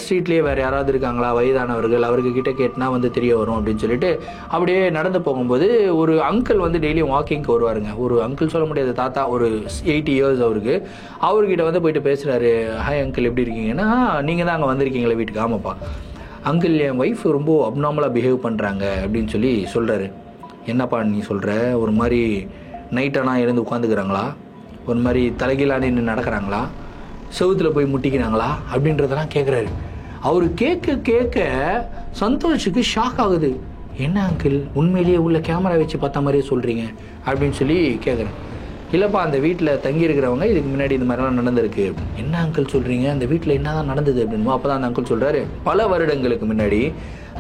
ஸ்ட்ரீட்லேயே வேறு யாராவது இருக்காங்களா வயதானவர்கள், அவர்கிட்ட கேட்டினா வந்து தெரிய வரும் அப்படின்னு சொல்லிட்டு அப்படியே நடந்து போகும்போது ஒரு அங்கிள் வந்து டெய்லியும் வாக்கிங்க்கு வருவாருங்க. ஒரு அங்கிள் சொல்ல முடியாது, தாத்தா, ஒரு 80 இயர்ஸ் அவர்கிட்ட வந்து போயிட்டு பேசுகிறாரு. ஹாய் அங்கிள் எப்படி இருக்கீங்கன்னா, நீங்கள் தான் அங்கே வந்திருக்கீங்களே வீட்டுக்கு. ஆமாப்பா அங்கிள், என் ஒய்ஃப் ரொம்ப அப்நார்மலாக பிஹேவ் பண்ணுறாங்க அப்படின்னு சொல்லி சொல்கிறாரு. என்னப்பா நீ சொல்கிற, ஒரு மாதிரி நைட்டானா இருந்து உட்காந்துக்கிறாங்களா, ஒரு மாதிரி தலைகீழா நின்று நடக்கிறாங்களா, செவுத்தில் போய் முட்டிக்கிறாங்களா அப்படின்றதெல்லாம் கேட்குறாரு. அவர் கேட்க சந்தோஷுக்கு ஷாக் ஆகுது. என்ன அங்கிள் உண்மையிலேயே உள்ள கேமரா வச்சு பார்த்த மாதிரியே சொல்கிறீங்க அப்படின்னு சொல்லி கேட்குறேன். இல்லைப்பா அந்த வீட்டில் தங்கி இருக்கிறவங்க இதுக்கு முன்னாடி இந்த மாதிரிலாம் நடந்திருக்கு. என்ன அங்கிள் சொல்கிறீங்க, அந்த வீட்டில் என்ன தான் நடந்தது அப்படின்னு. அப்போ தான் அந்த அங்கிள் சொல்கிறாரு, பல வருடங்களுக்கு முன்னாடி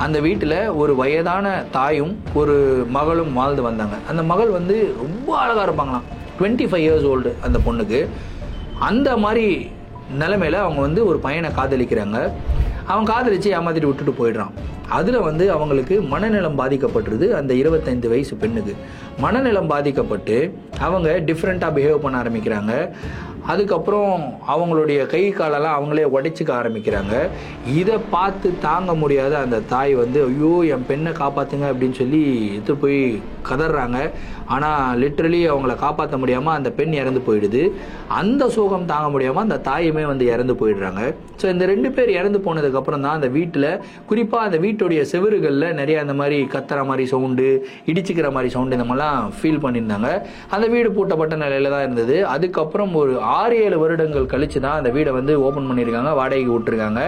அந்த வீட்டில் ஒரு வயதான தாயும் ஒரு மகளும் வாழ்ந்து வந்தாங்க. அந்த மகள் வந்து ரொம்ப அழகாக இருப்பாங்களாம், 25 years old அந்த பொண்ணுக்கு. அந்த மாதிரி நிலைமையில் அவங்க வந்து ஒரு பையனை காதலிக்கிறாங்க. அவன் காதலிச்சு ஏமாத்திட்டு விட்டுட்டு போயிடுறான். அதில் வந்து அவங்களுக்கு மனநலம் பாதிக்கப்பட்டுருது. அந்த 25 வயசு பெண்ணுக்கு மனநலம் பாதிக்கப்பட்டு அவங்க டிஃப்ரெண்ட்டாக பிஹேவ் பண்ண ஆரம்பிக்கிறாங்க. அதுக்கப்புறம் அவங்களுடைய கை காலெல்லாம் அவங்களே உடைச்சிக்க ஆரம்பிக்கிறாங்க. இதை பார்த்து தாங்க முடியாத அந்த தாய் வந்து ஐயோ என் பெண்ணை காப்பாற்றுங்க அப்படின்னு சொல்லி எடுத்து போய் கதறாங்க. ஆனால் லிட்ரலி அவங்கள காப்பாற்ற முடியாமல் அந்த பெண் இறந்து போயிடுது. அந்த சோகம் தாங்க முடியாமல் அந்த தாயுமே வந்து இறந்து போயிடுறாங்க. ஸோ இந்த 2 பேர் இறந்து போனதுக்கப்புறம் தான் அந்த வீட்டில், குறிப்பாக அந்த வீட்டுடைய செவுறுகளில் நிறைய அந்த மாதிரி கத்துற மாதிரி சவுண்டு, இடிச்சுக்கிற மாதிரி சவுண்டு இந்த மாதிரிலாம் ஃபீல் பண்ணியிருந்தாங்க. அந்த வீடு பூட்டப்பட்ட நிலையில தான் இருந்தது. அதுக்கப்புறம் ஒரு 6-7 வருடங்கள் கழிச்சு தான் அந்த வீடை வந்து ஓப்பன் பண்ணியிருக்காங்க, வாடகைக்கு விட்டுருக்காங்க.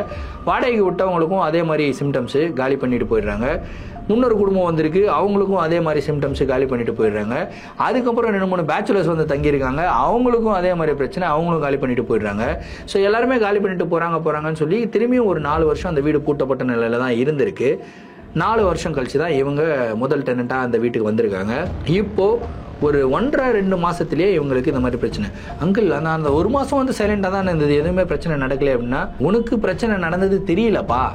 வாடகைக்கு விட்டவங்களுக்கும் அதே மாதிரி சிம்டம்ஸு, காலி பண்ணிட்டு போயிடுறாங்க. முன்னொரு குடும்பம் வந்திருக்கு, அவங்களுக்கும் அதே மாதிரி சிம்டம்ஸு, காலி பண்ணிட்டு போயிடுறாங்க. அதுக்கப்புறம் 2-3 பேச்சுலர்ஸ் வந்து தங்கியிருக்காங்க, அவங்களுக்கும் அதே மாதிரி பிரச்சனை, அவங்களும் காலி பண்ணிட்டு போயிடுறாங்க. ஸோ எல்லாருமே காலி பண்ணிட்டு போகிறாங்கன்னு சொல்லி திரும்பியும் ஒரு 4 வருஷம் அந்த வீடு பூட்டப்பட்ட நிலையில தான் இருந்திருக்கு. 4 வருஷம் கழிச்சு தான் இவங்க முதல் டெனண்ட்டாக அந்த வீட்டுக்கு வந்திருக்காங்க. இப்போது ஒரு 1.5-2 மாதத்துலேயே இவங்களுக்கு இந்த மாதிரி பிரச்சனை. அங்கிள் நான் அந்த 1 மாதம் வந்து சைலண்டாக தான் இருந்தது, எதுவுமே பிரச்சனை நடக்கலை அப்படின்னா, உனக்கு பிரச்சனை நடந்தது தெரியலப்பா,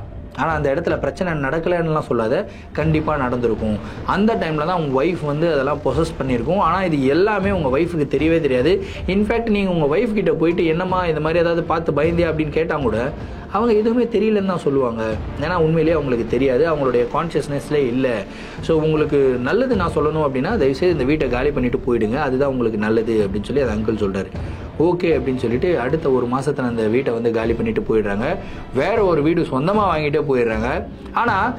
ஆனால் அந்த இடத்துல பிரச்சனை நடக்கலைன்னுலாம் சொல்லாத, கண்டிப்பாக நடந்திருக்கும். அந்த டைமில் தான் உங்கள் ஒய்ஃப் வந்து அதெல்லாம் பொசஸ் பண்ணியிருக்கும். ஆனால் இது எல்லாமே உங்கள் ஒய்ஃபுக்கு தெரியவே தெரியாது. இன்ஃபேக்ட் நீங்கள் உங்கள் ஒய்ஃப் கிட்ட போயிட்டு என்னம்மா இந்த மாதிரி ஏதாவது பார்த்து பயந்தியா அப்படின்னு கேட்டால் கூட அவங்க எதுவுமே தெரியலன்னு தான் சொல்லுவாங்க. ஏன்னா உண்மையிலேயே அவங்களுக்கு தெரியாது, அவங்களுடைய கான்ஷியஸ்னஸ்லேயே இல்லை. ஸோ உங்களுக்கு நல்லது நான் சொல்லணும் அப்படின்னா தயவுசெய்து இந்த வீட்டை காலி பண்ணிட்டு போயிடுங்க, அதுதான் உங்களுக்கு நல்லது அப்படின்னு சொல்லி அந்த அங்கிள் சொல்கிறார். ஓகே அப்படின்னு சொல்லிட்டு அடுத்த 1 மாதத்தில் அந்த வீட்டை வந்து காலி பண்ணிட்டு போயிடுறாங்க. வேற ஒரு வீடு சொந்தமாக வாங்கிட்டே போயிடுறாங்க. ஆனால்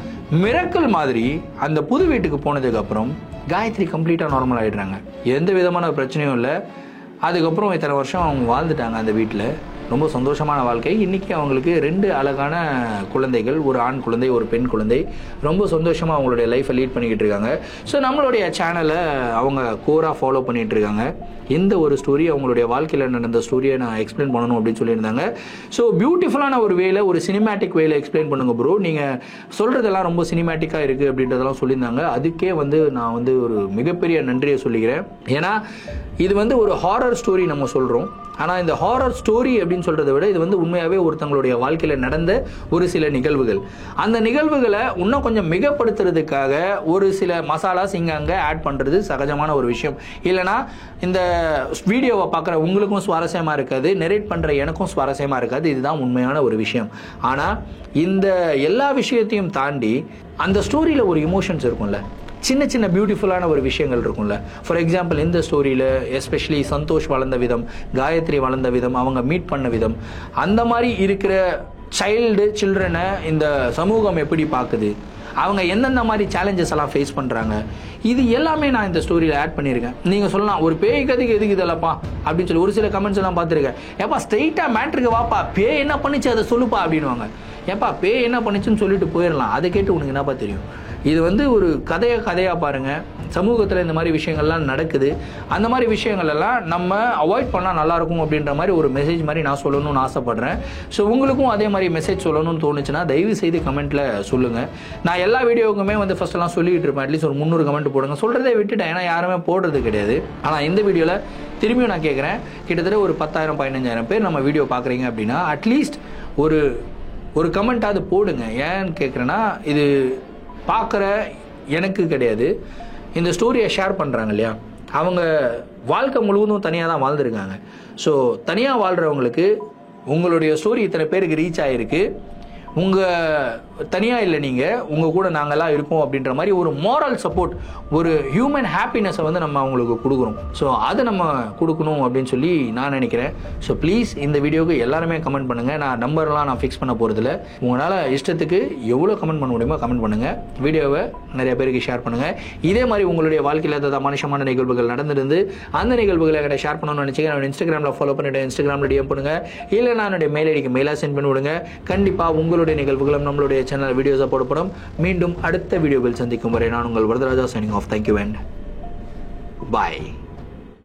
மிரக்கல் மாதிரி அந்த புது வீட்டுக்கு போனதுக்கப்புறம் காயத்ரி கம்ப்ளீட்டாக நார்மல் ஆகிடுறாங்க. எந்த விதமான பிரச்சனையும் இல்லை. அதுக்கப்புறம் இத்தனை வருஷம் அவங்க வாழ்ந்துட்டாங்க அந்த வீட்டில், ரொம்ப சந்தோஷமான வாழ்க்கை. இன்றைக்கி அவங்களுக்கு 2 அழகான குழந்தைகள், ஒரு ஆண் குழந்தை, ஒரு பெண் குழந்தை. ரொம்ப சந்தோஷமாக அவங்களுடைய லைஃப்பை லீட் பண்ணிக்கிட்டு இருக்காங்க. ஸோ நம்மளுடைய சேனலை அவங்க கோராக ஃபாலோ பண்ணிகிட்டு இருக்காங்க. இந்த ஒரு ஸ்டோரி, அவங்களுடைய வாழ்க்கையில் நடந்த ஸ்டோரியை நான் எக்ஸ்பிளைன் பண்ணணும் அப்படின்னு சொல்லியிருந்தாங்க. ஸோ பியூட்டிஃபுல்லான ஒரு வேல, ஒரு சினிமேட்டிக் வேல எக்ஸ்பிளைன் பண்ணுங்க ப்ரோ, நீங்கள் சொல்கிறதெல்லாம் ரொம்ப சினிமேட்டிக்காக இருக்குது அப்படின்றதெல்லாம் சொல்லியிருந்தாங்க. அதுக்கே வந்து நான் வந்து ஒரு மிகப்பெரிய நன்றியை சொல்லிக்கிறேன். ஏன்னா இது வந்து ஒரு ஹாரர் ஸ்டோரி நம்ம சொல்கிறோம். ஆனால் இந்த ஹாரர் ஸ்டோரி அப்படின்னு சொல்கிறத விட இது வந்து உண்மையாகவே ஒருத்தங்களுடைய வாழ்க்கையில் நடந்த ஒரு சில நிகழ்வுகள். அந்த நிகழ்வுகளை இன்னும் கொஞ்சம் மிகப்படுத்துறதுக்காக ஒரு சில மசாலாஸ் இங்கே அங்கே ஆட் பண்ணுறது சகஜமான ஒரு விஷயம். இல்லைனா இந்த வீடியோவை பார்க்குற உங்களுக்கும் சுவாரஸ்யமாக இருக்காது, நெரேட் பண்ணுற எனக்கும் சுவாரஸ்யமாக இருக்காது. இதுதான் உண்மையான ஒரு விஷயம். ஆனால் இந்த எல்லா விஷயத்தையும் தாண்டி அந்த ஸ்டோரியில் ஒரு இமோஷன்ஸ் இருக்கும்ல, சின்ன சின்ன பியூட்டிஃபுல்லான ஒரு விஷயங்கள் இருக்கும்ல. ஃபார் எக்ஸாம்பிள் இந்த ஸ்டோரியில் எஸ்பெஷலி சந்தோஷ் வளர்ந்த விதம், காயத்ரி வளர்ந்த விதம், அவங்க மீட் பண்ண விதம், அந்த மாதிரி இருக்கிற சில்ட்ரனை இந்த சமூகம் எப்படி பார்க்குது, அவங்க எந்தெந்த மாதிரி சேலஞ்சஸ் எல்லாம் ஃபேஸ் பண்ணுறாங்க, இது எல்லாமே நான் இந்த ஸ்டோரியில் ஆட் பண்ணியிருக்கேன். நீங்கள் சொல்லலாம் ஒரு பேய் கதைக்கு எதுக்கு இதெல்லாம்ப்பா அப்படின்னு சொல்லி ஒரு சில கமெண்ட்ஸ் எல்லாம் பார்த்துருக்கேன். ஏப்பா ஸ்ட்ரெயிட்டாக மேட்ருக்கு வாப்பா, பேய் என்ன பண்ணிச்சு அதை சொல்லுப்பா அப்படின்வாங்க. ஏப்பா பேய் என்ன பண்ணிச்சுன்னு சொல்லிட்டு போயிடலாம், அதை கேட்டு உனக்கு என்னப்பா தெரியும். இது வந்து ஒரு கதையாக பாருங்கள். சமூகத்தில் இந்த மாதிரி விஷயங்கள்லாம் நடக்குது. அந்த மாதிரி விஷயங்கள் எல்லாம் நம்ம அவாய்ட் பண்ணால் நல்லாயிருக்கும் அப்படின்ற மாதிரி ஒரு மெசேஜ் மாதிரி நான் சொல்லணும்னு ஆசைப்பட்றேன். ஸோ உங்களுக்கும் அதே மாதிரி மெசேஜ் சொல்லணும்னு தோணுச்சுன்னா தயவு செய்து கமெண்ட்டில் சொல்லுங்கள். நான் எல்லா வீடியோவுக்குமே வந்து ஃபஸ்ட்டெல்லாம் சொல்லிகிட்டு இருப்பேன், அட்லீஸ்ட் ஒரு 300 கமெண்ட் போடுங்க. சொல்கிறதே விட்டுட்டேன், ஏன்னா யாருமே போடுறது கிடையாது. ஆனால் இந்த வீடியோவில் திரும்பியும் நான் கேட்குறேன், கிட்டத்தட்ட ஒரு 10,000-15,000 பேர் நம்ம வீடியோ பார்க்குறீங்க அப்படின்னா அட்லீஸ்ட் ஒரு கமெண்ட்டாவது போடுங்க. ஏன்னு கேட்குறேன்னா இது பார்க்குற எனக்கு கிடையாது, இந்த ஸ்டோரியை ஷேர் பண்ணுறாங்க இல்லையா, அவங்க வாழ்க்கை முழுவதும் தனியாக தான் வாழ்ந்துருக்காங்க. ஸோ தனியாக வாழ்கிறவங்களுக்கு உங்களுடைய ஸ்டோரி இத்தனை பேருக்கு ரீச் ஆகிருக்கு, உங்கள் தனியாக இல்லை, நீங்கள் உங்கள் கூட நாங்கள்லாம் இருக்கோம் அப்படின்ற மாதிரி ஒரு மோரல் சப்போர்ட், ஒரு ஹியூமன் ஹாப்பினஸை வந்து நம்ம அவங்களுக்கு கொடுக்குறோம். ஸோ அதை நம்ம கொடுக்கணும் அப்படின்னு சொல்லி நான் நினைக்கிறேன். ஸோ ப்ளீஸ் இந்த வீடியோவுக்கு எல்லாருமே கமெண்ட் பண்ணுங்கள். நான் நம்பர்லாம் நான் ஃபிக்ஸ் பண்ண போகிறதில்ல, உங்களால் இஷ்டத்துக்கு எவ்வளோ கமெண்ட் பண்ண முடியுமோ கமெண்ட் பண்ணுங்கள். வீடியோவை நிறைய பேருக்கு ஷேர் பண்ணுங்கள். இதே மாதிரி உங்களுடைய வாழ்க்கையில் ஏதாவது மனுஷமான நிகழ்வுகள் நடந்திருந்து அந்த நிகழ்வுகளை என்கிட்ட ஷேர் பண்ணணும்னு நினச்சிங்க, நான் இன்ஸ்டாகிராமில் ஃபாலோ பண்ணிவிட்டு இன்ஸ்டாகிராமில் டிஎம் பண்ணுங்கள், இல்லை நான் என்னுடைய மெயில் ஐடிக்கு மெயிலாக சென்ட் பண்ணி விடுங்க. கண்டிப்பாக உங்களுடைய நிகழ்வுகளும் நம்மளுடைய சேனல் வீடியோஸாக போடப்படும். மீண்டும் அடுத்த வீடியோவில் சந்திக்கும் வரை நான் உங்கள் Varadaraja signing off. Thank you and bye.